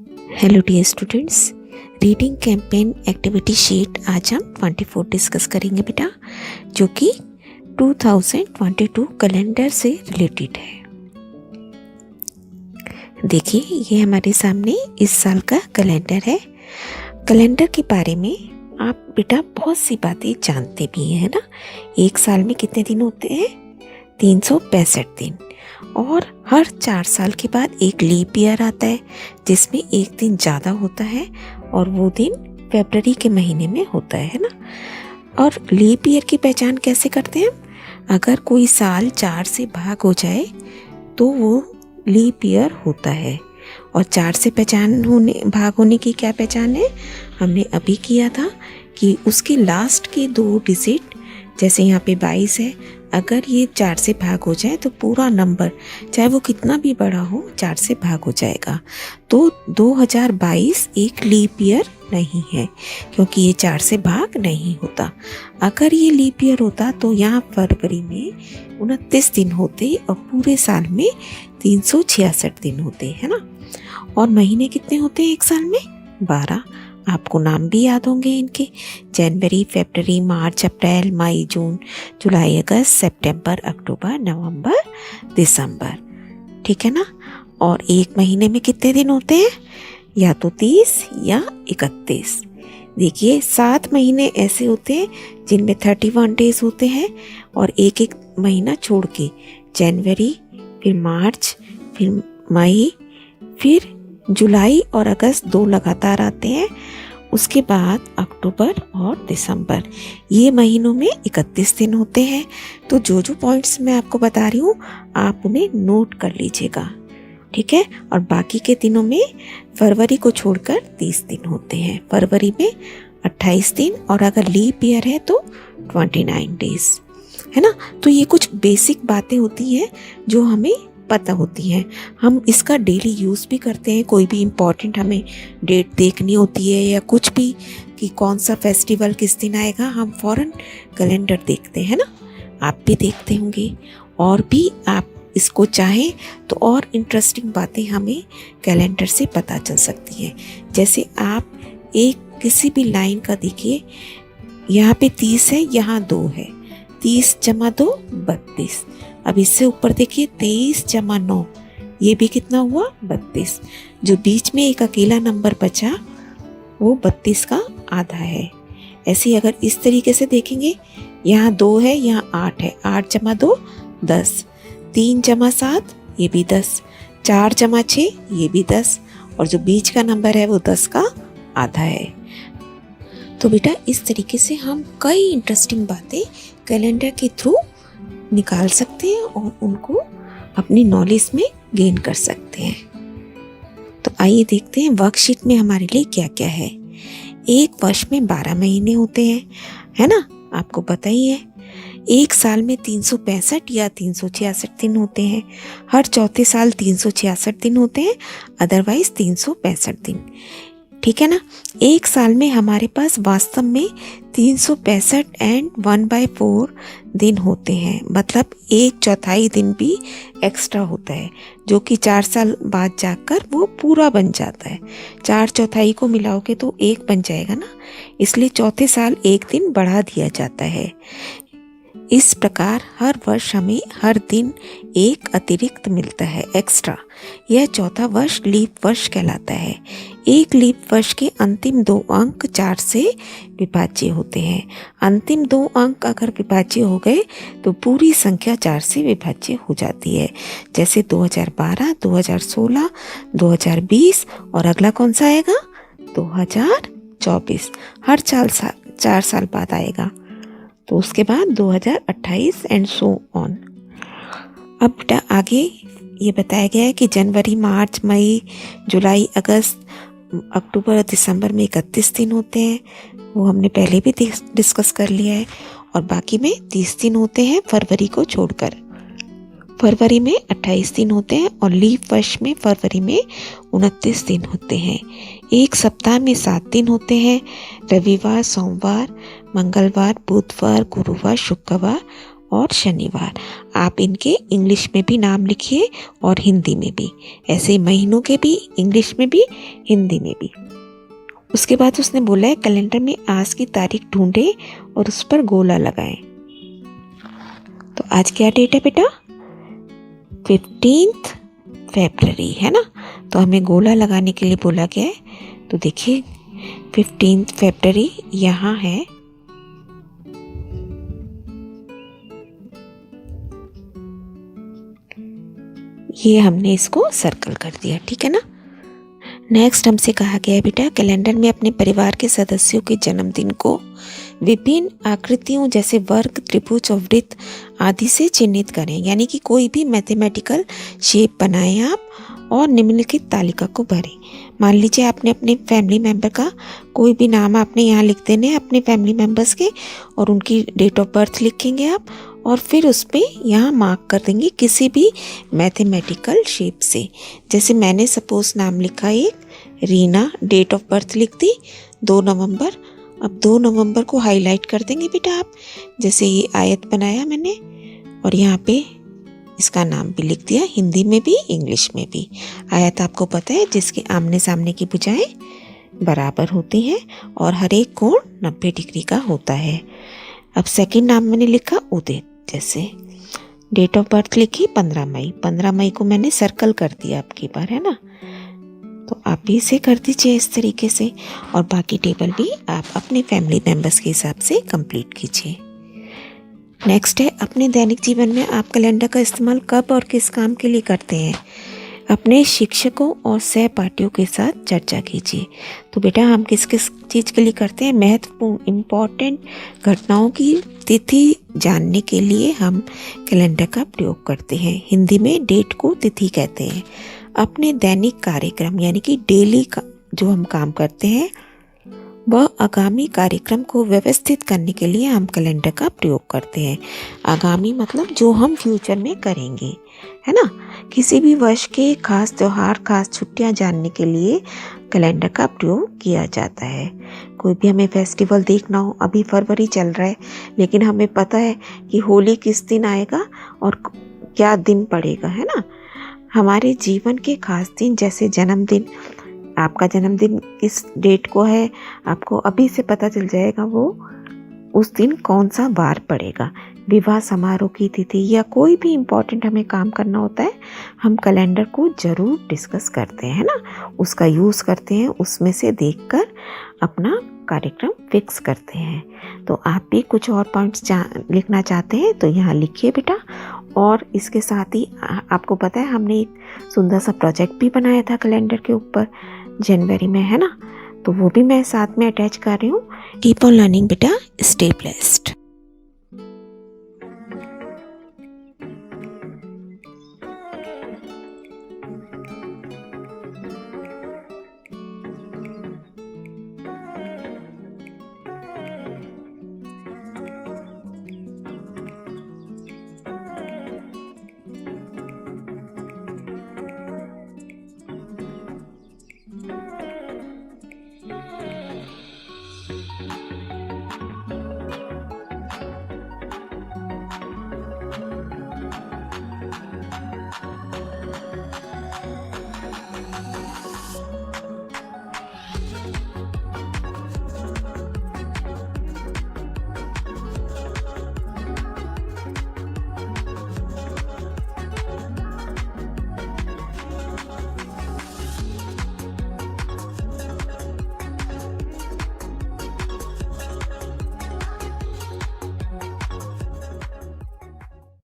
Hello dear students, reading campaign activity sheet आज हम 24 discuss करेंगे बेटा, जो कि 2022 कैलेंडर से रिलेटेड है। देखिए, ये हमारे सामने इस साल का कैलेंडर है। कैलेंडर के बारे में आप बेटा बहुत सी बातें जानते भी हैं ना। एक साल में कितने दिन होते हैं? 365 दिन। और हर 4 साल के बाद एक लीप ईयर आता है, जिसमें एक दिन ज़्यादा होता है और वो दिन फरवरी के महीने में होता है ना। और लीप ईयर की पहचान कैसे करते हैं? अगर कोई साल 4 से भाग हो जाए तो वो लीप ईयर होता है। और 4 से भाग होने की क्या पहचान है? हमने अभी किया था कि उसके लास्ट के 2 डिजिट, जैसे यहाँ पे 22 है, अगर ये 4 से भाग हो जाए तो पूरा नंबर, चाहे वो कितना भी बड़ा हो, 4 से भाग हो जाएगा। तो 2022 एक लीप ईयर नहीं है, क्योंकि ये 4 से भाग नहीं होता। अगर ये लीप ईयर होता तो यहाँ फरवरी में 29 दिन होते और पूरे साल में 366 दिन होते, है ना। और महीने कितने होते हैं एक साल में? 12। आपको नाम भी याद होंगे इनके: जनवरी, फरवरी, मार्च, अप्रैल, मई, जून, जुलाई, अगस्त, सितंबर, अक्टूबर, नवंबर, दिसंबर। ठीक है ना। और एक महीने में कितने दिन होते हैं? या तो 30 या 31। देखिए, 7 महीने ऐसे होते हैं जिनमें 31 डेज होते हैं, और एक एक महीना छोड़ के जनवरी, फिर मार्च, फिर मई, फिर जुलाई और अगस्त 2 लगातार आते हैं। उसके बाद अक्टूबर और दिसंबर, ये महीनों में 31 दिन होते हैं। तो जो जो पॉइंट्स मैं आपको बता रही हूँ, आप उन्हें नोट कर लीजिएगा, ठीक है। और बाकी के दिनों में फरवरी को छोड़कर 30 दिन होते हैं। फरवरी में 28 दिन, और अगर लीप ईयर है तो 29 डेज, है ना। तो ये कुछ बेसिक बातें होती हैं जो हमें पता होती हैं। हम इसका डेली यूज़ भी करते हैं। कोई भी इम्पॉर्टेंट हमें डेट देखनी होती है या कुछ भी, कि कौन सा फेस्टिवल किस दिन आएगा, हम फ़ौरन कैलेंडर देखते हैं ना। आप भी देखते होंगे। और भी आप इसको चाहें तो और इंटरेस्टिंग बातें हमें कैलेंडर से पता चल सकती हैं। जैसे आप एक किसी भी लाइन का देखिए, यहाँ पे 30 है, यहाँ 2 है। 30 जमा 2 32। अब इससे ऊपर देखिए 23 जमा 9, ये भी कितना हुआ? 32। जो बीच में एक अकेला नंबर बचा वो 32 का आधा है। ऐसे ही अगर इस तरीके से देखेंगे, यहाँ 2 है, यहाँ 8 है। 8 जमा 2 10। 3 जमा 7 ये भी 10। 4 जमा 6 ये भी 10। और जो बीच का नंबर है वो 10 का आधा है। तो बेटा, इस तरीके से हम कई इंटरेस्टिंग बातें कैलेंडर के थ्रू निकाल सकते हैं और उनको अपनी नॉलेज में गेन कर सकते हैं। तो आइए देखते हैं वर्कशीट में हमारे लिए क्या क्या है। एक वर्ष में 12 महीने होते हैं, है ना, आपको पता ही है। एक साल में 365 या 366 दिन होते हैं। हर चौथे साल 366 दिन होते हैं, अदरवाइज 365 दिन, ठीक है ना। एक साल में हमारे पास वास्तव में 365 एंड 1/4 दिन होते हैं, मतलब 1/4 दिन भी एक्स्ट्रा होता है, जो कि 4 साल बाद जाकर वो पूरा बन जाता है। 4/4 को मिलाओगे तो 1 बन जाएगा ना, इसलिए चौथे साल 1 दिन बढ़ा दिया जाता है। इस प्रकार हर वर्ष हमें हर दिन एक अतिरिक्त मिलता है, एक्स्ट्रा। यह चौथा वर्ष लीप वर्ष कहलाता है। एक लीप वर्ष के अंतिम 2 अंक 4 से विभाज्य होते हैं। अंतिम 2 अंक अगर विभाज्य हो गए तो पूरी संख्या 4 से विभाज्य हो जाती है। जैसे 2012, 2016, 2020, और अगला कौन सा आएगा? 2024। हर 4 साल बाद आएगा। तो उसके बाद 2028 एंड सो ऑन। अब बेटा आगे ये बताया गया है कि जनवरी, मार्च, मई, जुलाई, अगस्त, अक्टूबर और दिसंबर में 31 दिन होते हैं। वो हमने पहले भी डिस्कस कर लिया है। और बाकी में 30 दिन होते हैं फरवरी को छोड़कर। फरवरी में 28 दिन होते हैं, और लीप वर्ष में फरवरी में 29 दिन होते हैं। एक सप्ताह में 7 दिन होते हैं: रविवार, सोमवार, मंगलवार, बुधवार, गुरुवार, शुक्रवार और शनिवार। आप इनके इंग्लिश में भी नाम लिखिए और हिंदी में भी, ऐसे महीनों के भी इंग्लिश में भी हिंदी में भी। उसके बाद उसने बोला है कैलेंडर में आज की तारीख ढूंढें और उस पर गोला लगाएं। तो आज क्या डेट है बेटा? 15 फरवरी है ना। तो हमें गोला लगाने के लिए बोला गया है। तो देखिए 15 फरवरी यहाँ है। ये हमने इसको सर्कल कर दिया, ठीक है ना। नेक्स्ट हमसे कहा गया है बेटा कैलेंडर में अपने परिवार के सदस्यों के जन्मदिन को विभिन्न आकृतियों जैसे वर्ग, त्रिभुज और वृत्त आदि से चिन्हित करें। यानी कि कोई भी मैथमेटिकल शेप बनाएं आप और निम्नलिखित तालिका को भरें। मान लीजिए आपने अपने फैमिली मेंबर का कोई भी नाम आपने यहाँ लिख देने अपने फैमिली मेंबर्स के, और उनकी डेट ऑफ बर्थ लिखेंगे आप, और फिर उस पर यहाँ मार्क कर देंगे किसी भी मैथमेटिकल शेप से। जैसे मैंने सपोज नाम लिखा एक रीना, डेट ऑफ बर्थ लिख दी 2 नवंबर। अब 2 नवंबर को हाईलाइट कर देंगे बेटा आप, जैसे ये आयत बनाया मैंने और यहाँ पे इसका नाम भी लिख दिया, हिंदी में भी इंग्लिश में भी। आयत आपको पता है जिसके आमने सामने की भुजाएं बराबर होती हैं और हर एक कोण 90 डिग्री का होता है। अब सेकंड नाम मैंने लिखा उदित, जैसे डेट ऑफ बर्थ लिखी 15 मई। 15 मई को मैंने सर्कल कर दिया आपकी बार, है ना। तो आप भी इसे कर दीजिए इस तरीके से, और बाकी टेबल भी आप अपने फैमिली मेंबर्स के हिसाब से कंप्लीट कीजिए। नेक्स्ट है अपने दैनिक जीवन में आप कैलेंडर का इस्तेमाल कब और किस काम के लिए करते हैं? अपने शिक्षकों और सहपाठियों के साथ चर्चा कीजिए। तो बेटा हम किस किस चीज़ के लिए करते हैं? महत्वपूर्ण इम्पॉर्टेंट घटनाओं की तिथि जानने के लिए हम कैलेंडर का प्रयोग करते हैं। हिंदी में डेट को तिथि कहते हैं। अपने दैनिक कार्यक्रम यानी कि डेली का जो हम काम करते हैं वह आगामी कार्यक्रम को व्यवस्थित करने के लिए हम कैलेंडर का प्रयोग करते हैं। आगामी मतलब जो हम फ्यूचर में करेंगे, है ना। किसी भी वर्ष के खास त्यौहार, खास छुट्टियां जानने के लिए कैलेंडर का प्रयोग किया जाता है। कोई भी हमें फेस्टिवल देखना हो, अभी फरवरी चल रहा है लेकिन हमें पता है कि होली किस दिन आएगा और क्या दिन पड़ेगा, है ना। हमारे जीवन के खास दिन जैसे जन्मदिन, आपका जन्मदिन किस डेट को है आपको अभी से पता चल जाएगा वो उस दिन कौन सा वार पड़ेगा। विवाह समारोह की तिथि या कोई भी इम्पोर्टेंट हमें काम करना होता है, हम कैलेंडर को ज़रूर डिस्कस करते हैं, ना, उसका यूज़ करते हैं, उसमें से देखकर अपना कार्यक्रम फिक्स करते हैं। तो आप भी कुछ और पॉइंट्स लिखना चाहते हैं तो यहाँ लिखिए बेटा। और इसके साथ ही आपको पता है हमने एक सुंदर सा प्रोजेक्ट भी बनाया था कैलेंडर के ऊपर जनवरी में, है ना। तो वो भी मैं साथ में अटैच कर रही हूँ। कीप ऑन लर्निंग बेटा, स्टे ब्लेस्ड।